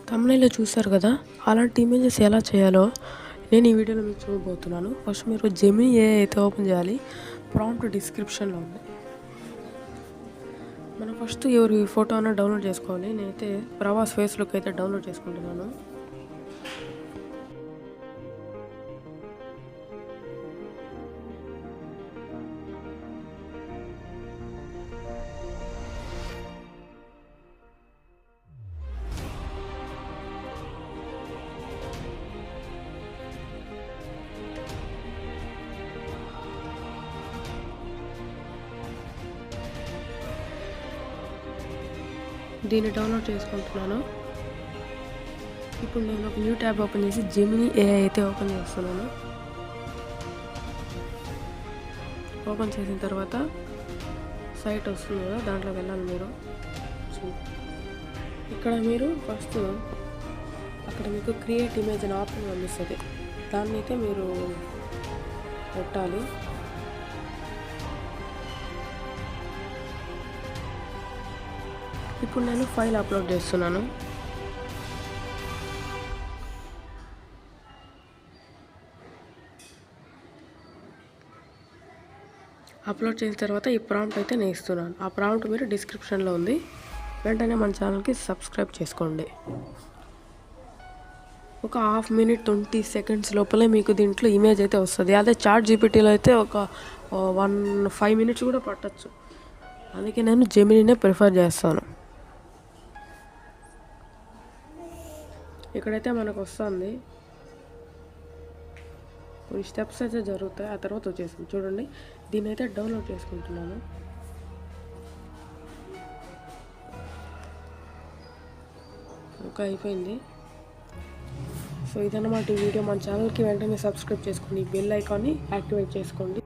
తమ్నైల్లో చూసారు కదా, అలాంటి ఇమేజెస్ ఎలా చేయాలో నేను ఈ వీడియోలో మీకు చూడబోతున్నాను. ఫస్ట్ మీరు జెమినీ ఏఐ అయితే ఓపెన్ చేయాలి. ప్రాంప్ట్ డిస్క్రిప్షన్లో ఉంది. మనం ఫస్ట్ ఎవరి ఫోటో అన్న డౌన్లోడ్ చేసుకోవాలి. నేనైతే ప్రభాస్ ఫేస్ లుక్ అయితే డౌన్లోడ్ చేసుకుంటున్నాను. దీన్ని డౌన్లోడ్ చేసుకుంటున్నాను. ఇప్పుడు నేను ఒక న్యూ ట్యాబ్ ఓపెన్ చేసి జెమినీ ఏఐ అయితే ఓపెన్ చేస్తున్నాను. ఓపెన్ చేసిన తర్వాత సైట్ వస్తుంది కదా, దాంట్లో వెళ్ళాలి మీరు. ఇక్కడ మీరు ఫస్ట్ అక్కడ మీకు క్రియేట్ ఇమేజ్ అని ఆప్షన్ కనిపిస్తుంది. దాన్ని అయితే మీరు పెట్టాలి. ఇప్పుడు నేను ఫైల్ అప్లోడ్ చేస్తున్నాను. అప్లోడ్ చేసిన తర్వాత ఈ ప్రాంప్ట్ అయితే నేను ఇస్తున్నాను. ఆ ప్రాంప్ట్ మీరు డిస్క్రిప్షన్లో ఉంది. వెంటనే మన ఛానల్కి సబ్స్క్రైబ్ చేసుకోండి. ఒక 1/2 minute 20 seconds లోపలే మీకు దీంట్లో ఇమేజ్ అయితే వస్తుంది. అదే చాట్ జీపీటీలో అయితే ఒక 5 minutes కూడా పట్టచ్చు. అందుకే నేను జెమినీనే ప్రిఫర్ చేస్తాను. ఇక్కడైతే మనకు వస్తుంది, కొన్ని స్టెప్స్ అయితే జరుగుతాయి. ఆ తర్వాత వచ్చేసింది చూడండి. దీన్ని అయితే డౌన్లోడ్ చేసుకుంటున్నాను. ఇంకా అయిపోయింది. సో ఇదన్నమాట ఈ వీడియో. మన ఛానల్కి వెంటనే సబ్స్క్రైబ్ చేసుకోండి. బెల్ ఐకాన్ని యాక్టివేట్ చేసుకోండి.